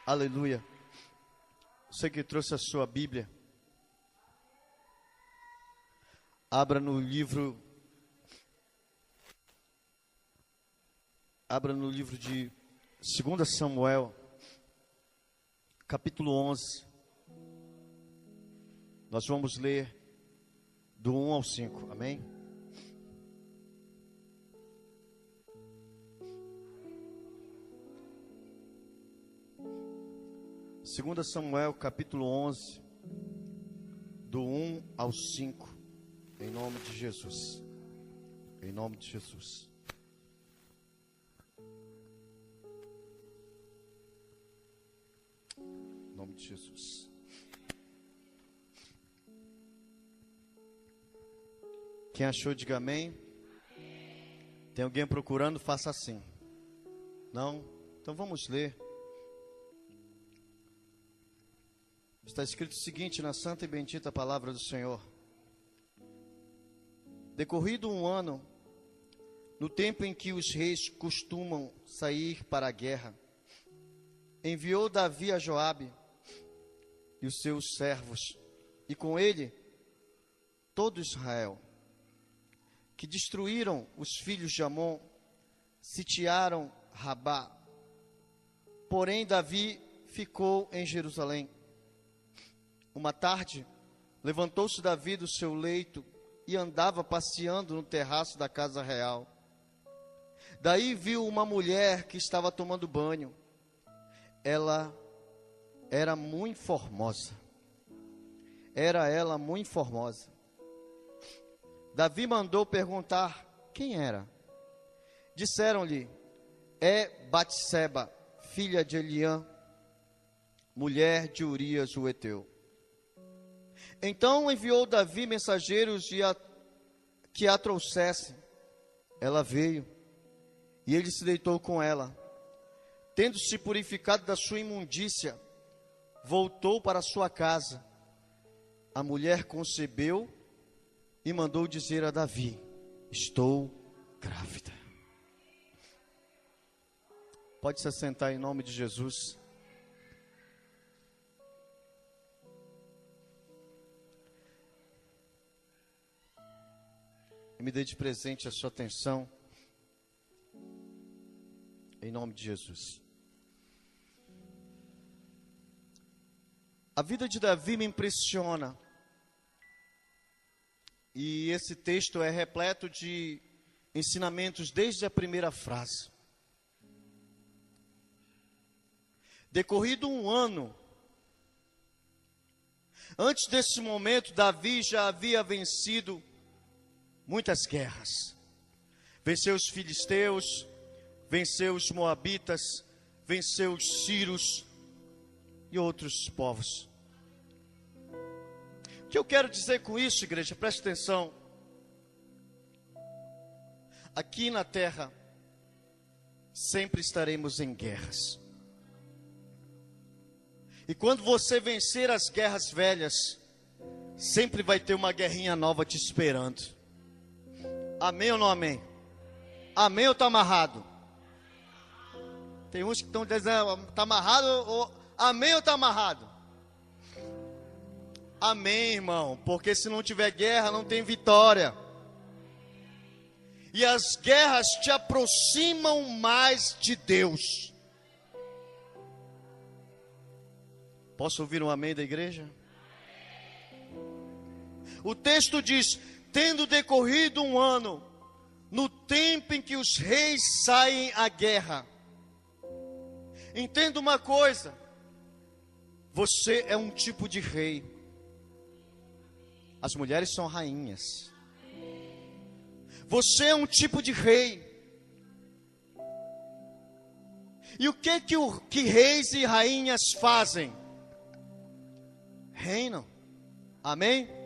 Aleluia. Você que trouxe a sua Bíblia, abra no livro de 2 Samuel, capítulo 11. Nós vamos ler do 1 ao 5, amém? Segunda Samuel, capítulo 11, do 1 ao 5, em nome de Jesus. Em nome de Jesus. Em nome de Jesus. Quem achou, diga amém. Tem alguém procurando? Faça assim. Não? Então vamos ler. Está escrito o seguinte na santa e bendita palavra do Senhor. Decorrido um ano, no tempo em que os reis costumam sair para a guerra, enviou Davi a Joabe e os seus servos, e com ele todo Israel, que destruíram os filhos de Amon, sitiaram Rabá. Porém Davi ficou em Jerusalém. Uma tarde, levantou-se Davi do seu leito e andava passeando no terraço da casa real. Daí viu uma mulher que estava tomando banho. Ela era muito formosa. Davi mandou perguntar quem era. Disseram-lhe: é Batseba, filha de Eliã, mulher de Urias o Heteu. Então enviou Davi mensageiros que a trouxessem. Ela veio, e ele se deitou com ela. Tendo-se purificado da sua imundícia, voltou para sua casa. A mulher concebeu e mandou dizer a Davi: estou grávida. Pode se assentar em nome de Jesus. E me dê de presente a sua atenção, em nome de Jesus. A vida de Davi me impressiona, e esse texto é repleto de ensinamentos desde a primeira frase. Decorrido um ano, antes desse momento, Davi já havia vencido muitas guerras. Venceu os filisteus, venceu os moabitas, venceu os sírios e outros povos. O que eu quero dizer com isso, igreja? Preste atenção. Aqui na terra, sempre estaremos em guerras. E quando você vencer as guerras velhas, sempre vai ter uma guerrinha nova te esperando. Amém ou não amém? Amém ou está amarrado? Tem uns que estão dizendo, está amarrado, ou amém ou está amarrado? Amém, irmão, porque se não tiver guerra, não tem vitória. E as guerras te aproximam mais de Deus. Posso ouvir um amém da igreja? O texto diz: tendo decorrido um ano, no tempo em que os reis saem à guerra. Entenda uma coisa: você é um tipo de rei. As mulheres são rainhas. Você é um tipo de rei. E o que reis e rainhas fazem? Reinam. Amém?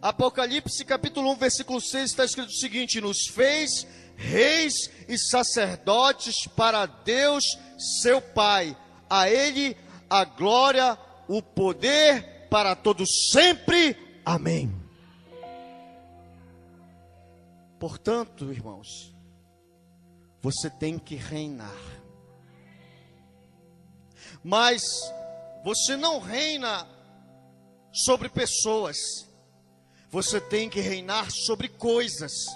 Apocalipse capítulo 1, versículo 6 está escrito o seguinte: nos fez reis e sacerdotes para Deus seu Pai, a Ele a glória, o poder para todos sempre. Amém. Portanto, irmãos, você tem que reinar. Mas você não reina sobre pessoas. Você tem que reinar sobre coisas.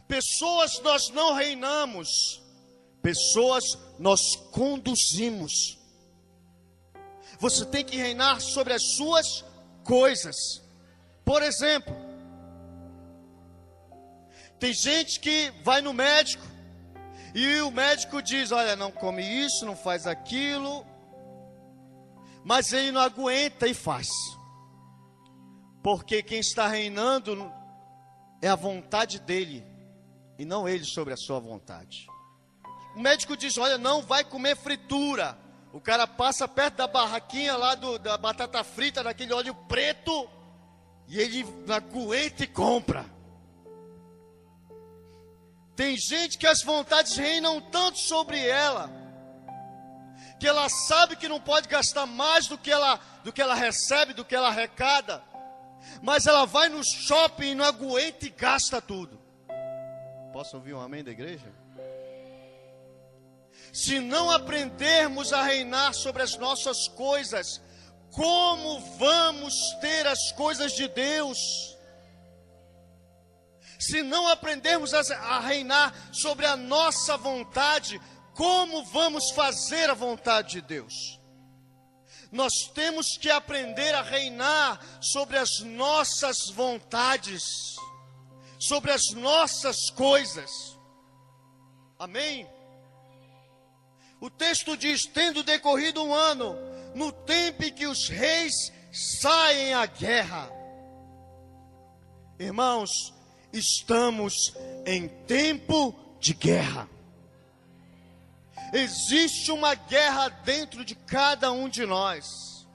Pessoas nós não reinamos. Pessoas nós conduzimos. Você tem que reinar sobre as suas coisas. Por exemplo, tem gente que vai no médico e o médico diz: olha, não come isso, não faz aquilo. Mas ele não aguenta e faz. Porque quem está reinando é a vontade dele e não ele sobre a sua vontade. O médico diz: olha, não vai comer fritura. O cara passa perto da barraquinha lá da batata frita, daquele óleo preto, e ele não aguenta e compra. Tem gente que as vontades reinam tanto sobre ela, que ela sabe que não pode gastar mais do que ela recebe, do que ela arrecada, mas ela vai no shopping e não aguenta e gasta tudo. Posso ouvir um amém da igreja? Se não aprendermos a reinar sobre as nossas coisas, como vamos ter as coisas de Deus? Se não aprendermos a reinar sobre a nossa vontade, como vamos fazer a vontade de Deus? Nós temos que aprender a reinar sobre as nossas vontades, sobre as nossas coisas. Amém? O texto diz: tendo decorrido um ano, no tempo em que os reis saem à guerra. Irmãos, estamos em tempo de guerra. Existe uma guerra dentro de cada um de nós.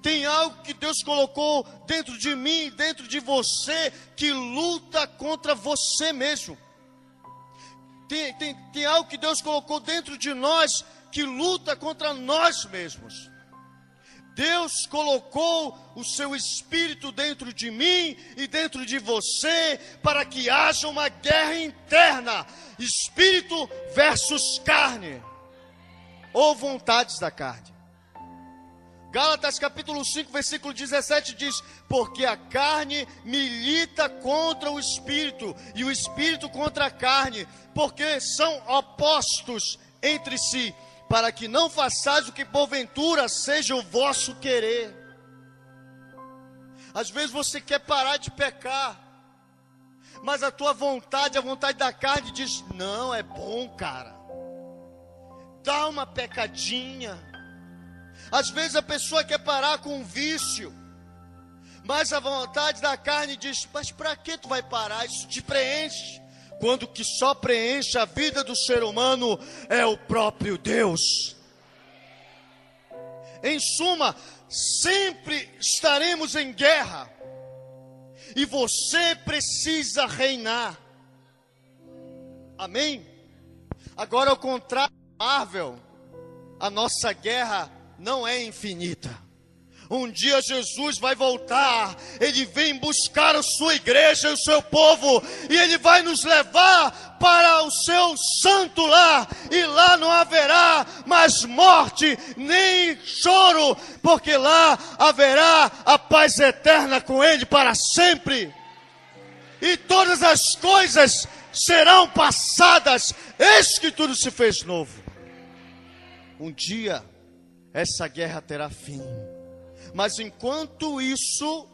Tem algo que Deus colocou dentro de mim, dentro de você, que luta contra você mesmo. Tem algo que Deus colocou dentro de nós que luta contra nós mesmos. Deus colocou o seu Espírito dentro de mim e dentro de você para que haja uma guerra interna. Espírito versus carne, ou vontades da carne. Gálatas capítulo 5, versículo 17 diz: porque a carne milita contra o Espírito, e o Espírito contra a carne, porque são opostos entre si, para que não façais o que porventura seja o vosso querer. Às vezes você quer parar de pecar, mas a tua vontade, a vontade da carne diz: não, é bom, cara, dá uma pecadinha. Às vezes a pessoa quer parar com um vício, mas a vontade da carne diz: mas para que tu vai parar? Isso te preenche. Quando o que só preenche a vida do ser humano é o próprio Deus. Em suma, sempre estaremos em guerra, e você precisa reinar. Amém? Agora, ao contrário da Marvel, a nossa guerra não é infinita. Um dia Jesus vai voltar, Ele vem buscar a sua igreja e o seu povo, e Ele vai nos levar para o seu santo lar, e lá não haverá mais morte, nem choro, porque lá haverá a paz eterna com Ele para sempre, e todas as coisas serão passadas, eis que tudo se fez novo. Um dia essa guerra terá fim. Mas enquanto isso,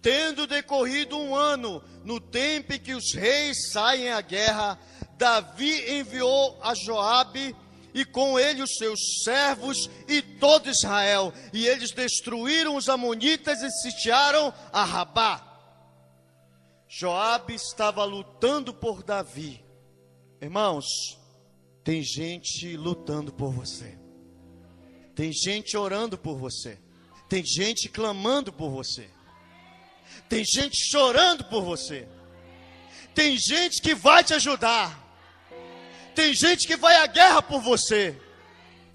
tendo decorrido um ano, no tempo em que os reis saem à guerra, Davi enviou a Joabe, e com ele os seus servos e todo Israel, e eles destruíram os amonitas e sitiaram a Rabá. Joabe estava lutando por Davi. Irmãos, tem gente lutando por você, tem gente orando por você, tem gente clamando por você, tem gente chorando por você, tem gente que vai te ajudar, tem gente que vai à guerra por você.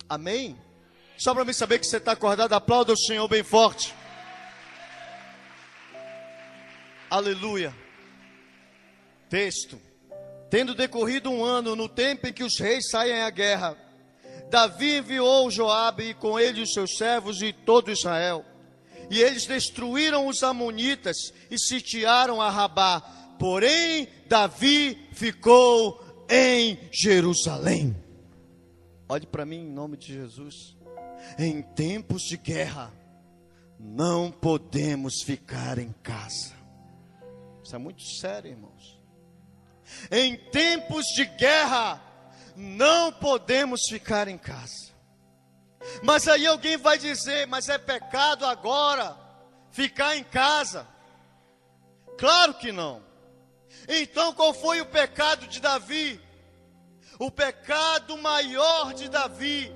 Amém? Só para mim saber que você está acordado, aplauda o Senhor bem forte. Aleluia. Texto Tendo decorrido um ano, no tempo em que os reis saem à guerra, Davi enviou Joabe e com ele os seus servos e todo Israel. E eles destruíram os amonitas e sitiaram a Rabá. Porém, Davi ficou em Jerusalém. Olhe para mim em nome de Jesus. Em tempos de guerra, não podemos ficar em casa. Isso é muito sério, irmãos. Em tempos de guerra, não podemos ficar em casa. Mas aí alguém vai dizer, mas é pecado agora ficar em casa? Claro que não. Então qual foi o pecado de Davi? O pecado maior de Davi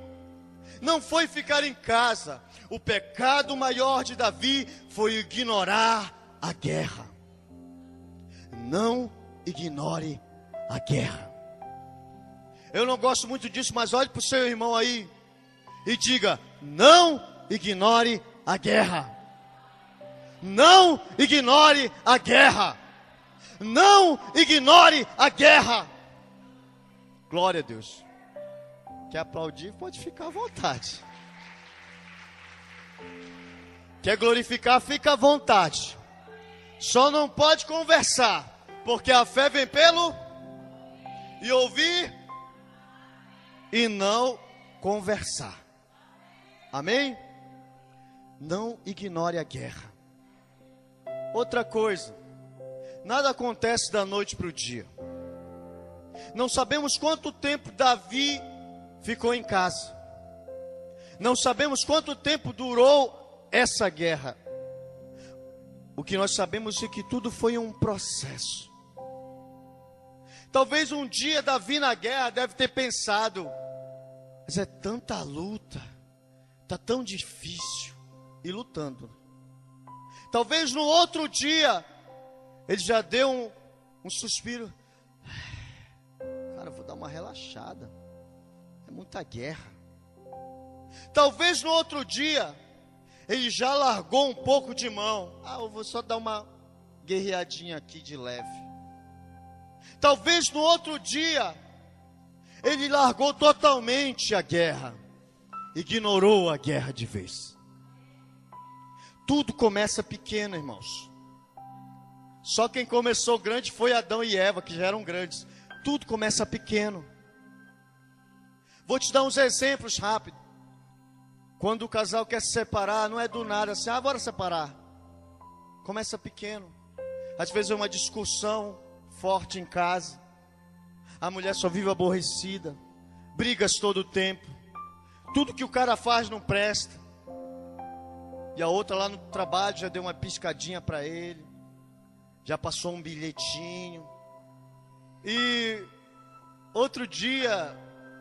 não foi ficar em casa. O pecado maior de Davi foi ignorar a guerra. Não ignore a guerra. Eu não gosto muito disso, mas olhe para o seu irmão aí e diga: não ignore a guerra. Não ignore a guerra. Não ignore a guerra. Glória a Deus. Quer aplaudir? Pode ficar à vontade. Quer glorificar? Fica à vontade. Só não pode conversar, porque a fé vem pelo e ouvir e não conversar. Amém? Não ignore a guerra. Outra coisa, nada acontece da noite para o dia. Não sabemos quanto tempo Davi ficou em casa. Não sabemos quanto tempo durou essa guerra. O que nós sabemos é que tudo foi um processo. Talvez um dia Davi na guerra deve ter pensado: mas é tanta luta, está tão difícil, e lutando. Talvez no outro dia ele já deu um suspiro: cara, eu vou dar uma relaxada, é muita guerra. Talvez no outro dia ele já largou um pouco de mão: eu vou só dar uma guerreadinha aqui de leve. Talvez no outro dia ele largou totalmente a guerra, ignorou a guerra de vez. Tudo começa pequeno, irmãos. Só quem começou grande foi Adão e Eva, que já eram grandes. Tudo começa pequeno. Vou te dar uns exemplos rápidos. Quando o casal quer se separar, não é do nada assim: bora separar. Começa pequeno. Às vezes é uma discussão forte em casa. A mulher só vive aborrecida, brigas todo o tempo, tudo que o cara faz não presta. E a outra lá no trabalho já deu uma piscadinha para ele, já passou um bilhetinho. E outro dia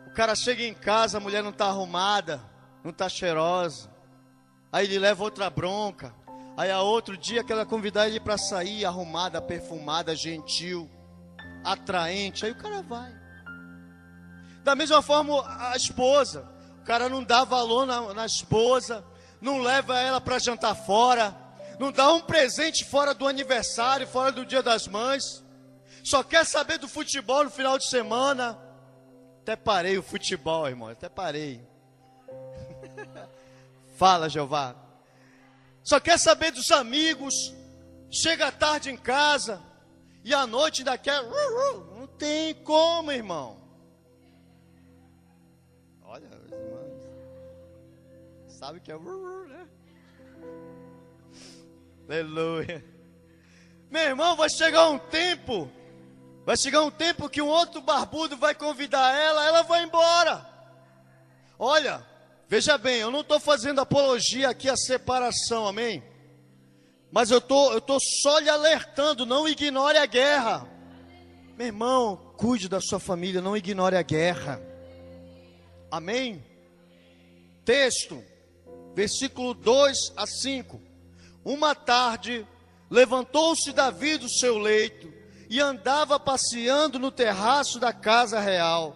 o cara chega em casa, a mulher não está arrumada, não está cheirosa. Aí ele leva outra bronca. Aí a outro dia quer convidar ele para sair arrumada, perfumada, gentil, atraente. Aí o cara vai. Da mesma forma a esposa, o cara não dá valor na esposa, não leva ela para jantar fora, não dá um presente fora do aniversário, fora do Dia das Mães, só quer saber do futebol no final de semana. Até parei o futebol, irmão, até parei. Fala, Jeová. Só quer saber dos amigos, chega tarde em casa e à noite ainda quer. Não tem como, irmão. Olha, os irmãos sabe que é, né? Aleluia. Meu irmão, vai chegar um tempo que um outro barbudo vai convidar ela vai embora. Olha, veja bem, eu não estou fazendo apologia aqui à separação, amém? Mas eu tô só lhe alertando: não ignore a guerra. Meu irmão, cuide da sua família, não ignore a guerra. Amém? Texto, versículo 2 a 5. Uma tarde, levantou-se Davi do seu leito e andava passeando no terraço da casa real.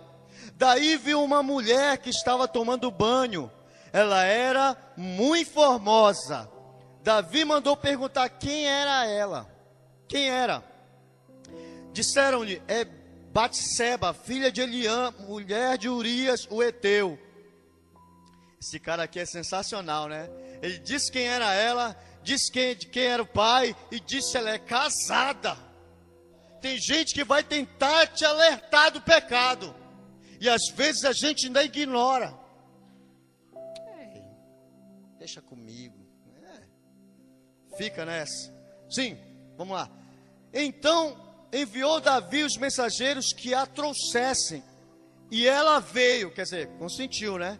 Daí viu uma mulher que estava tomando banho. Ela era muito formosa. Davi mandou perguntar quem era ela. Quem era? Disseram-lhe: é Batseba, filha de Eliã, mulher de Urias, o heteu. Esse cara aqui é sensacional, né? Ele disse quem era ela, disse de quem era o pai e disse ela é casada. Tem gente que vai tentar te alertar do pecado e às vezes a gente ainda ignora. Deixa comigo. Fica nessa. Sim, vamos lá. Então enviou Davi os mensageiros que a trouxessem. E ela veio, quer dizer, consentiu, né?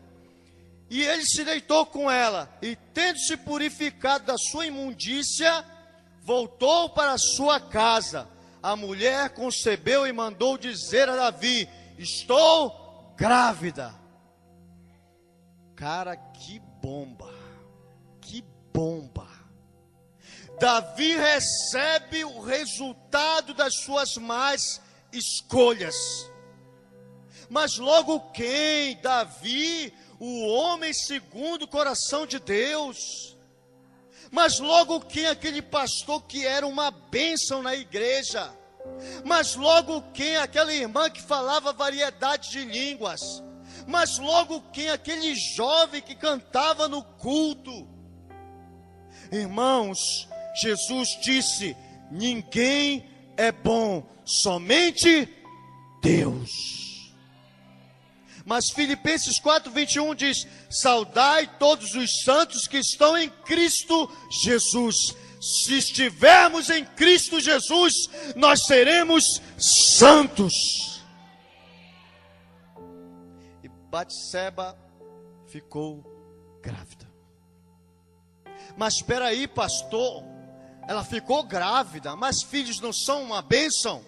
E ele se deitou com ela. E tendo-se purificado da sua imundícia, voltou para a sua casa. A mulher concebeu e mandou dizer a Davi: estou grávida. Cara, que bomba. Que bomba. Davi recebe o resultado das suas más escolhas. Mas logo quem? Davi, o homem segundo o coração de Deus. Mas logo quem? Aquele pastor que era uma bênção na igreja. Mas logo quem? Aquela irmã que falava variedade de línguas. Mas logo quem? Aquele jovem que cantava no culto. Irmãos, Jesus disse: ninguém é bom, somente Deus. Mas Filipenses 4:21 diz: saudai todos os santos que estão em Cristo Jesus. Se estivermos em Cristo Jesus, nós seremos santos. E Batseba ficou grávida. Mas espera aí, pastor, ela ficou grávida, mas filhos não são uma bênção?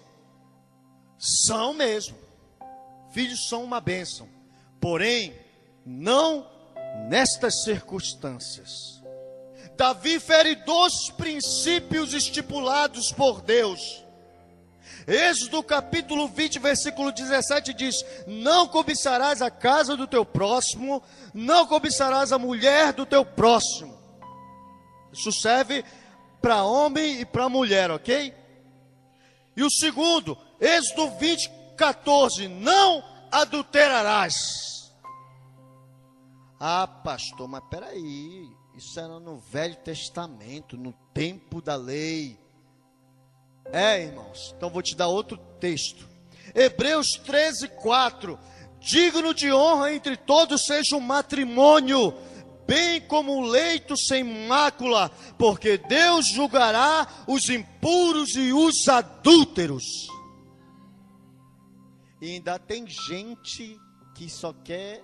São mesmo, filhos são uma bênção, porém, não nestas circunstâncias. Davi fere 2 princípios estipulados por Deus. Êxodo capítulo 20, versículo 17 diz: não cobiçarás a casa do teu próximo, não cobiçarás a mulher do teu próximo. Isso serve para homem e para mulher, ok? E o segundo, Êxodo 20, 14, não adulterarás. Ah, pastor, mas peraí, isso era no Velho Testamento, no tempo da lei. Irmãos, então vou te dar outro texto. Hebreus 13, 4, digno de honra entre todos seja o matrimônio, bem como o leito sem mácula, porque Deus julgará os impuros e os adúlteros. E ainda tem gente que só quer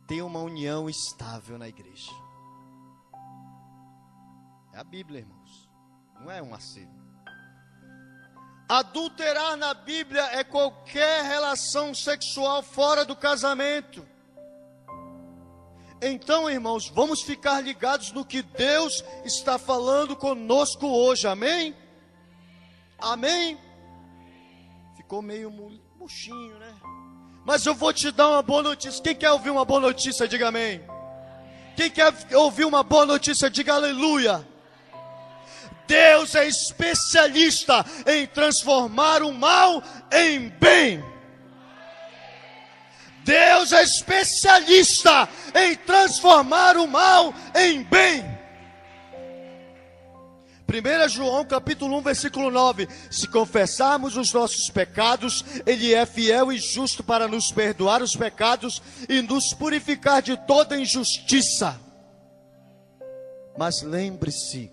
ter uma união estável na igreja. É a Bíblia, irmãos, não é um acervo. Adulterar na Bíblia é qualquer relação sexual fora do casamento. Então, irmãos, vamos ficar ligados no que Deus está falando conosco hoje, amém? Amém? Ficou meio murchinho, né? Mas eu vou te dar uma boa notícia. Quem quer ouvir uma boa notícia, diga amém. Quem quer ouvir uma boa notícia, diga aleluia. Deus é especialista em transformar o mal em bem. Deus é especialista em transformar o mal em bem. 1 João capítulo 1, versículo 9. Se confessarmos os nossos pecados, Ele é fiel e justo para nos perdoar os pecados e nos purificar de toda injustiça. Mas lembre-se,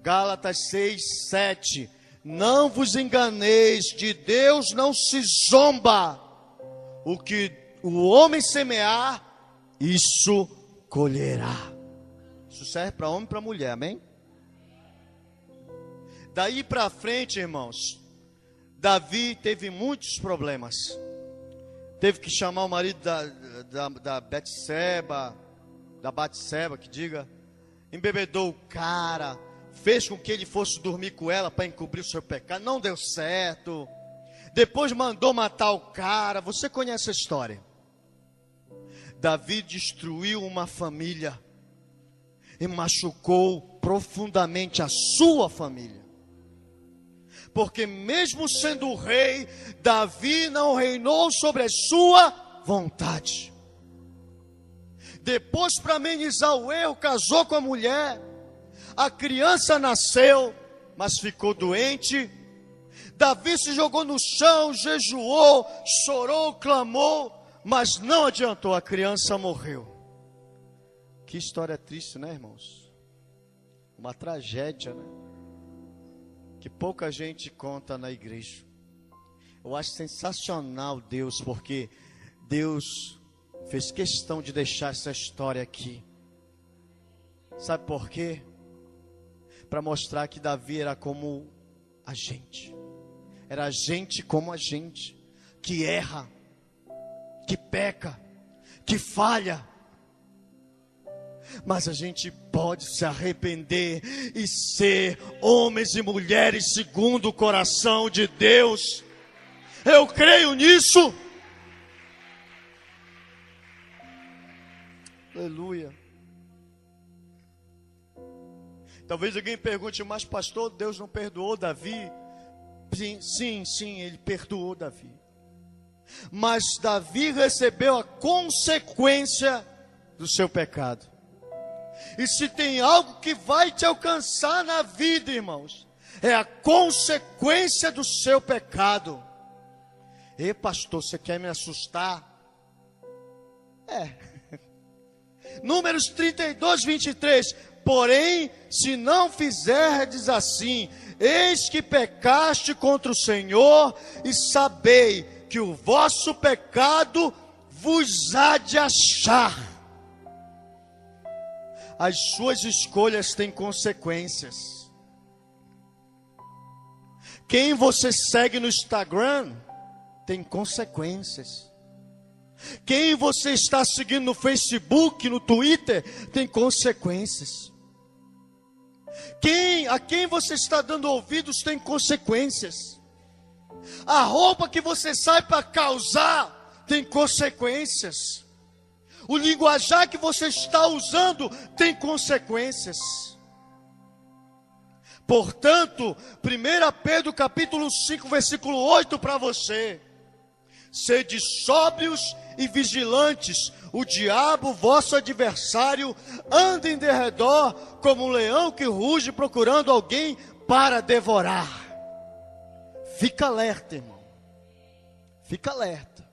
Gálatas 6, 7. Não vos enganeis, de Deus não se zomba. O que o homem semear, isso colherá. Isso serve para homem e para mulher, amém? Daí para frente, irmãos, Davi teve muitos problemas. Teve que chamar o marido da Batseba, que diga, embebedou o cara, fez com que ele fosse dormir com ela para encobrir o seu pecado, não deu certo. Depois mandou matar o cara. Você conhece a história? Davi destruiu uma família e machucou profundamente a sua família. Porque mesmo sendo rei, Davi não reinou sobre a sua vontade. Depois, para amenizar o erro, casou com a mulher. A criança nasceu, mas ficou doente. Davi se jogou no chão, jejuou, chorou, clamou, mas não adiantou, a criança morreu. Que história triste, né, irmãos? Uma tragédia, né? Que pouca gente conta na igreja. Eu acho sensacional Deus, porque Deus fez questão de deixar essa história aqui. Sabe por quê? Para mostrar que Davi era como a gente. Era gente como a gente, que erra, que peca, que falha. Mas a gente pode se arrepender e ser homens e mulheres segundo o coração de Deus. Eu creio nisso. Aleluia. Talvez alguém pergunte, mas pastor, Deus não perdoou Davi? Sim, ele perdoou Davi. Mas Davi recebeu a consequência do seu pecado. E se tem algo que vai te alcançar na vida, irmãos, é a consequência do seu pecado. Ei, pastor, você quer me assustar? Números 32, 23. Porém, se não fizerdes assim, eis que pecaste contra o Senhor, e sabei que o vosso pecado vos há de achar. As suas escolhas têm consequências. Quem você segue no Instagram tem consequências. Quem você está seguindo no Facebook, no Twitter, tem consequências. A quem você está dando ouvidos tem consequências. A roupa que você sai para causar tem consequências. O linguajar que você está usando tem consequências. Portanto, 1 Pedro capítulo 5, versículo 8 para você. Sede sóbrios e vigilantes, o diabo, vosso adversário, anda em derredor como um leão que ruge procurando alguém para devorar. Fica alerta, irmão. Fica alerta.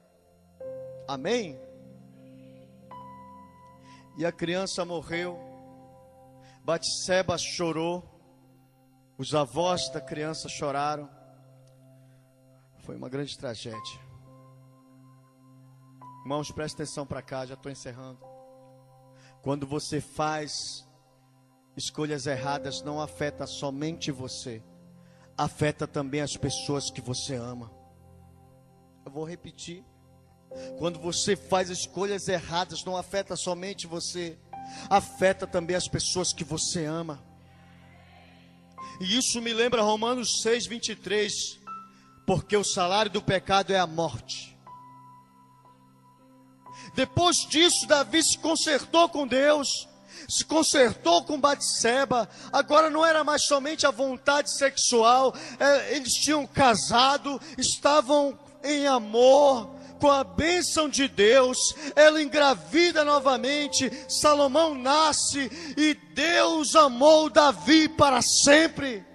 Amém? E a criança morreu. Batseba chorou. Os avós da criança choraram. Foi uma grande tragédia. Irmãos, presta atenção para cá, já estou encerrando. Quando você faz escolhas erradas, não afeta somente você, afeta também as pessoas que você ama. Eu vou repetir. Quando você faz escolhas erradas, não afeta somente você, afeta também as pessoas que você ama. E isso me lembra Romanos 6, 23. Porque o salário do pecado é a morte. Depois disso, Davi se consertou com Deus, se consertou com Batseba. Agora não era mais somente a vontade sexual, eles tinham casado, estavam em amor, com a bênção de Deus. Ela engravida novamente, Salomão nasce, e Deus amou Davi para sempre.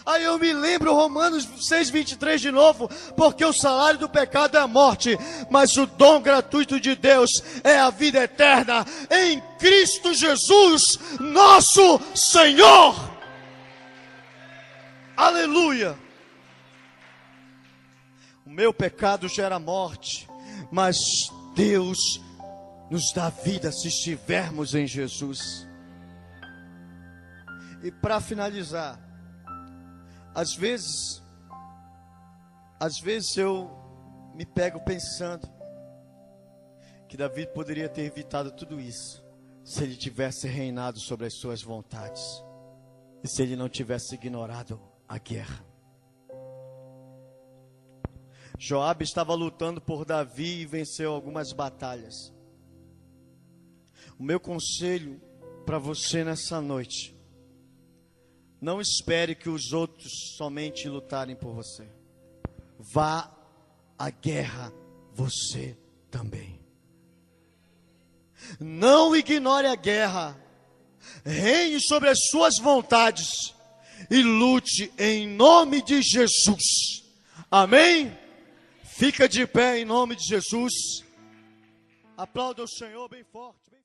Aí eu me lembro Romanos 6, 23 de novo. Porque o salário do pecado é a morte, mas o dom gratuito de Deus é a vida eterna em Cristo Jesus, nosso Senhor. Aleluia. O meu pecado gera morte, mas Deus nos dá vida se estivermos em Jesus. E para finalizar, às vezes eu me pego pensando que Davi poderia ter evitado tudo isso se ele tivesse reinado sobre as suas vontades e se ele não tivesse ignorado a guerra. Joabe estava lutando por Davi e venceu algumas batalhas. O meu conselho para você nessa noite: Não espere que os outros somente lutarem por você. Vá à guerra você também. Não ignore a guerra. Reine sobre as suas vontades e lute em nome de Jesus. Amém? Fica de pé em nome de Jesus. Aplauda o Senhor bem forte.